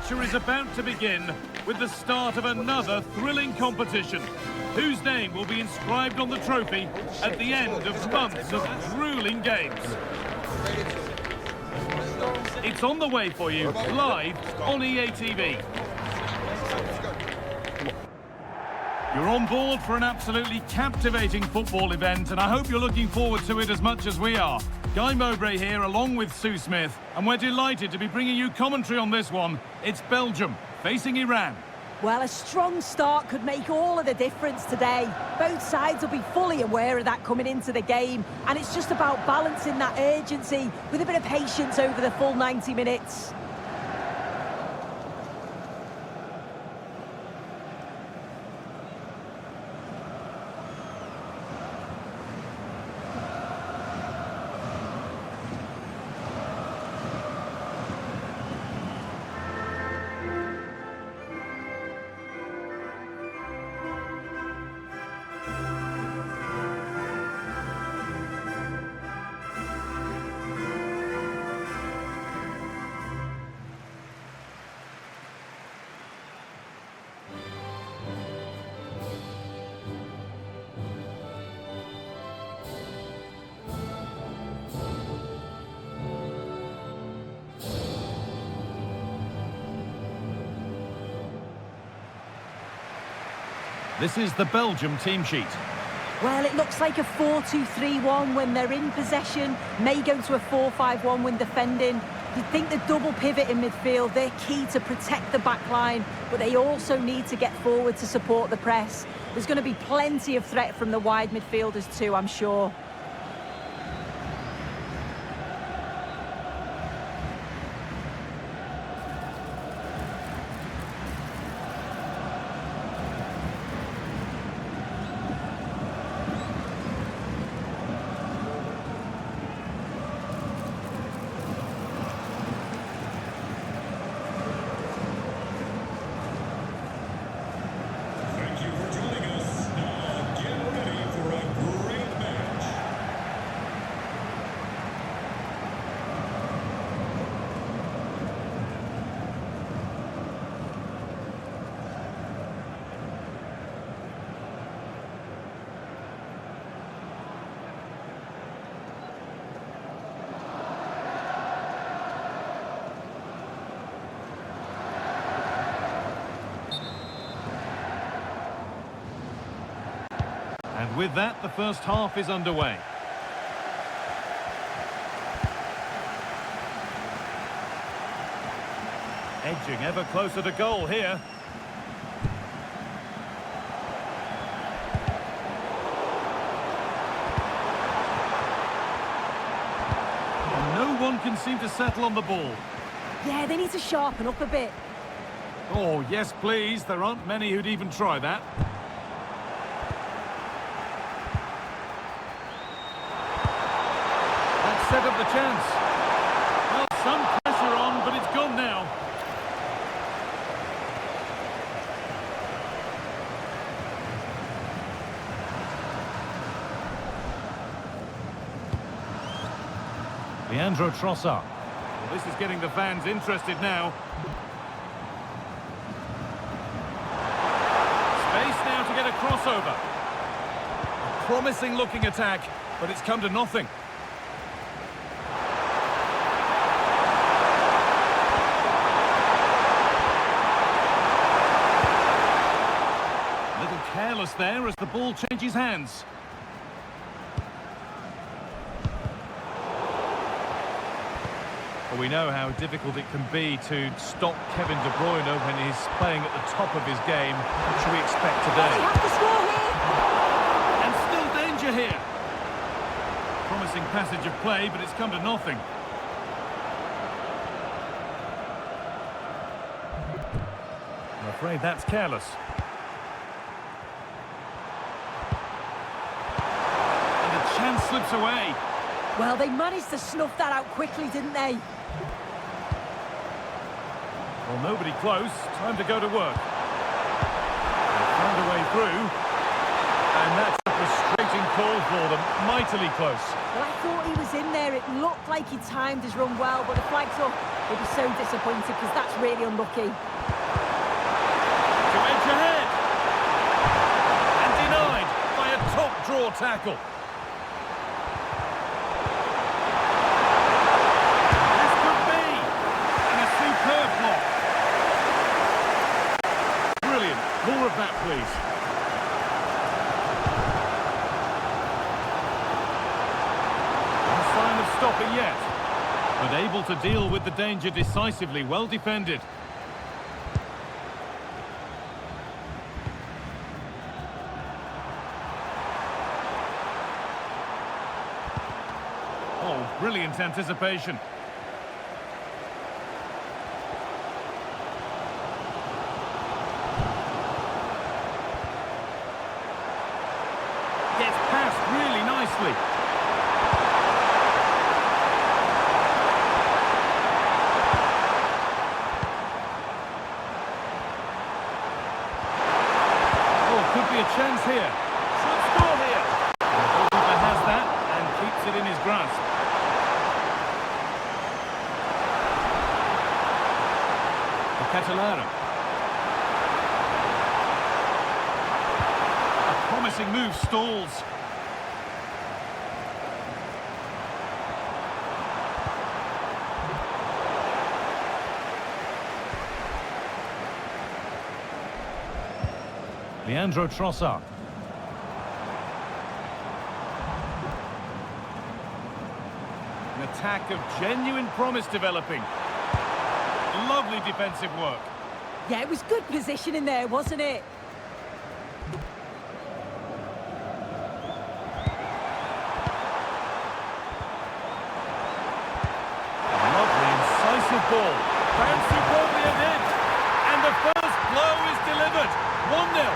adventure is about to begin with the start of another thrilling competition, whose name will be inscribed on the trophy at the end of months of grueling games. It's on the way for you, live on EA TV. You're on board for an absolutely captivating football event, and I hope you're looking forward to it as much as we are. Guy Mowbray here, along with Sue Smith, and we're delighted to be bringing you commentary on this one. It's Belgium facing Iran. Well, a strong start could make all of the difference today. Both sides will be fully aware of that coming into the game, and it's just about balancing that urgency with a bit of patience over the full 90 minutes. This is the Belgium team sheet. Well, it looks like a 4-2-3-1 when they're in possession, may go to a 4-5-1 when defending. You'd think the double pivot in midfield, they're key to protect the back line, but they also need to get forward to support the press. There's going to be plenty of threat from the wide midfielders too, I'm sure. And with that, the first half is underway. Edging ever closer to goal here. And no one can seem to settle on the ball. Yeah, they need to sharpen up a bit. Oh, yes, please. There aren't many who'd even try that. Set up the chance. Well, some pressure on, but it's gone now. Leandro Trossard. Well, this is getting the fans interested now. Space now to get a crossover. A promising looking attack, but it's come to nothing. Careless there as the ball changes hands. Well, we know how difficult it can be to stop Kevin De Bruyne when he's playing at the top of his game. What should we expect today? They have to score here! And still danger here. Promising passage of play, but it's come to nothing. I'm afraid that's careless. Chance slips away. Well, they managed to snuff that out quickly, didn't they? Well, nobody close. Time to go to work. They found a way through. And that's a frustrating call for them. mightily close. Well, I thought he was in there. It looked like he timed his run well, but the flag's up. He'll be so disappointed because that's really unlucky. To edge ahead. And denied by a top-draw tackle. This could be. And a superb block. Brilliant. More of that, please. Stopping yet, but able to deal with the danger decisively. Well defended. Oh, brilliant anticipation. Gets past really nicely. Could be a chance here. Should score here. And the goalkeeper has that and keeps it in his grasp. Catalara. A promising move stalls. Leandro Trossard. An attack of genuine promise developing. Lovely defensive work. Yeah, it was good positioning there, wasn't it? Lovely, incisive ball. Bounced superbly ahead. And the first blow is delivered. 1-0.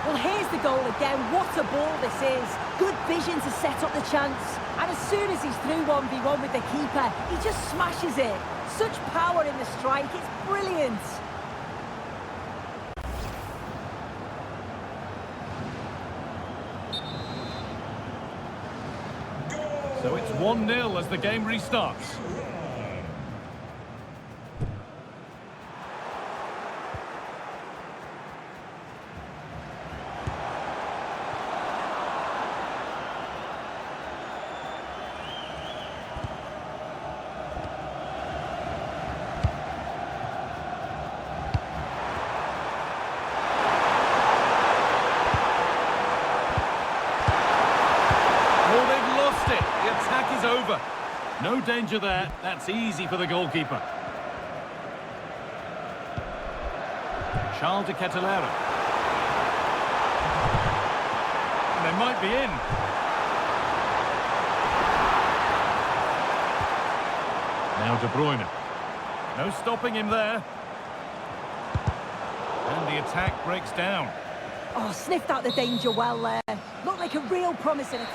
Well, here's the goal again. What a ball this is. Good vision to set up the chance. And as soon as he's through 1v1 with the keeper, he just smashes it. Such power in the strike. It's brilliant. So it's 1-0 as the game restarts. Over. No danger there. That's easy for the goalkeeper. Charles de Catalera. And they might be in. Now De Bruyne. No stopping him there. And the attack breaks down. Oh, sniffed out the danger well there. Looked like a real promise in it.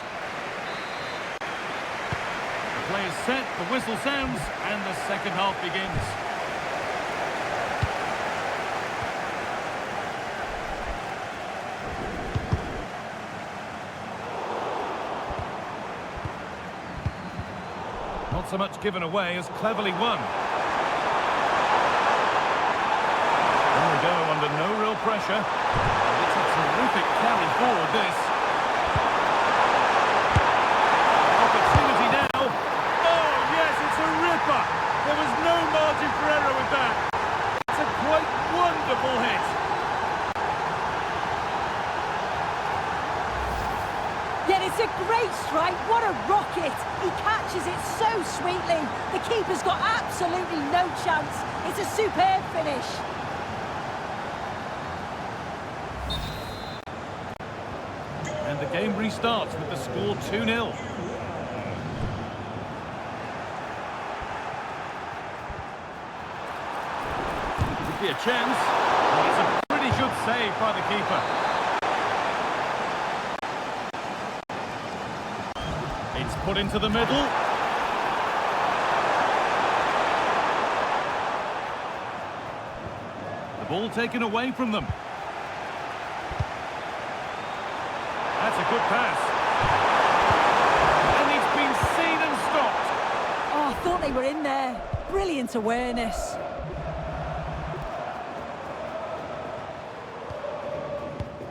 Play is set, the whistle sounds, and the second half begins. Not so much given away as cleverly won. There we go, under no real pressure. It's a terrific carry forward, this. Opportunity now. There was no margin for error with that. It's a quite wonderful hit. Yeah, it's a great strike. What a rocket. He catches it so sweetly. The keeper's got absolutely no chance. It's a superb finish. And the game restarts with the score 2-0. Be a chance. It's a pretty good save by the keeper. It's put into the middle. Ball taken away from them. That's a good pass. And he's been seen and stopped. Oh, I thought they were in there. Brilliant awareness.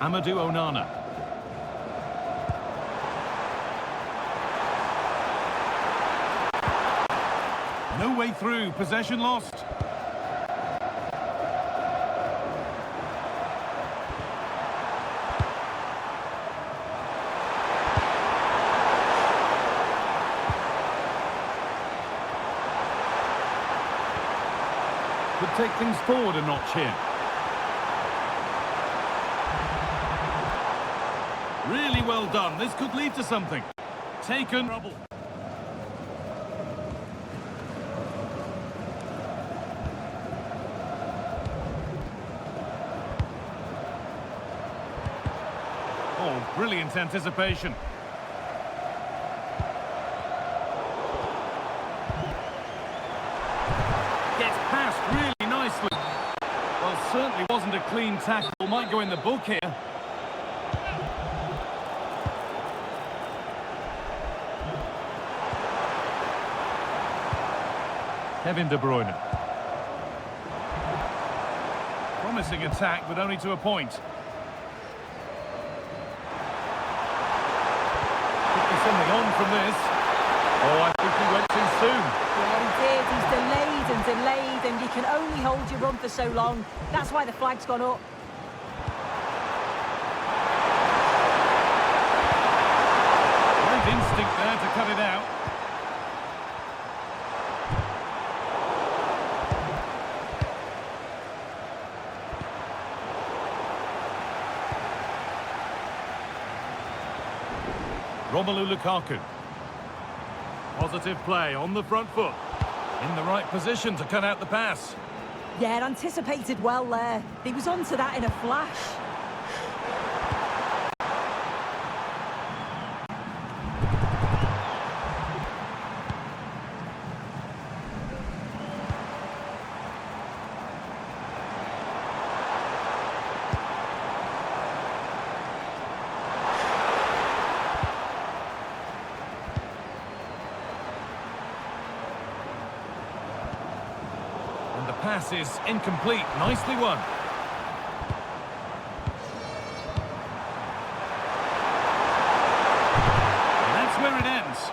Amadou Onana. No way through, possession lost. Could take things forward a notch here. Really well done. This could lead to something. Taken. Trouble. Oh, brilliant anticipation. Gets past really nicely. Well, certainly wasn't a clean tackle. Might go in the book here. Kevin De Bruyne. Promising attack, but only to a point. Could be something on from this. Oh, I think he went too soon. Yeah, he did. He's delayed, and you can only hold your run for so long. That's why the flag's gone up. Great instinct there to cut it out. Romelu Lukaku. Positive play on the front foot. In the right position to cut out the pass. Yeah, anticipated well there. He was onto that in a flash. And the pass is incomplete. Nicely won. And that's where it ends.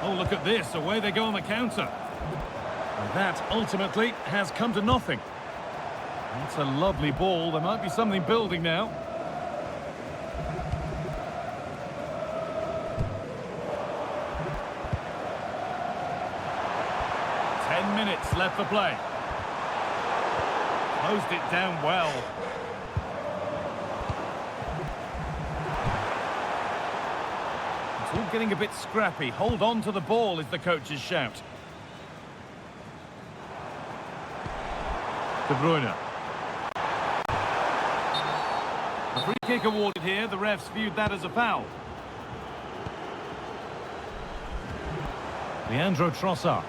Oh, look at this. Away they go on the counter. And that ultimately has come to nothing. That's a lovely ball. There might be something building now. Minutes left for play. Closed it down well. It's all getting a bit scrappy. Hold on to the ball is the coach's shout. De Bruyne. A free kick awarded here. The refs viewed that as a foul. Leandro Trossard.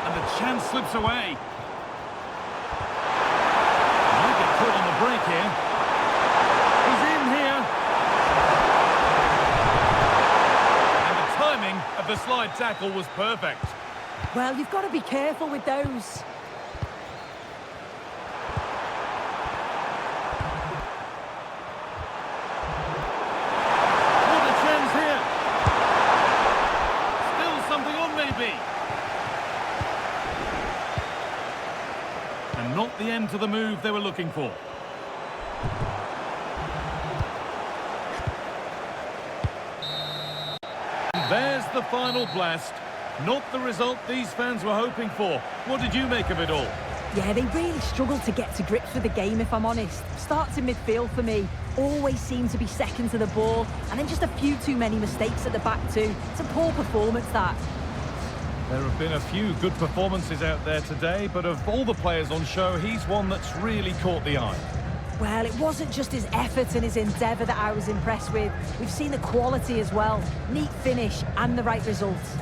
And the chance slips away. Might get caught on the break here. He's in here. And the timing of the slide tackle was perfect. Well, you've got to be careful with those. What a chance here. Still something on maybe. And not the end to the move they were looking for. And there's the final blast. Not the result these fans were hoping for. What did you make of it all? Yeah, they really struggled to get to grips with the game, if I'm honest. Starts in midfield for me. Always seem to be second to the ball. And then just a few too many mistakes at the back too. It's a poor performance, that. There have been a few good performances out there today, but of all the players on show, he's one that's really caught the eye. Well, it wasn't just his effort and his endeavour that I was impressed with. We've seen the quality as well. Neat finish and the right results.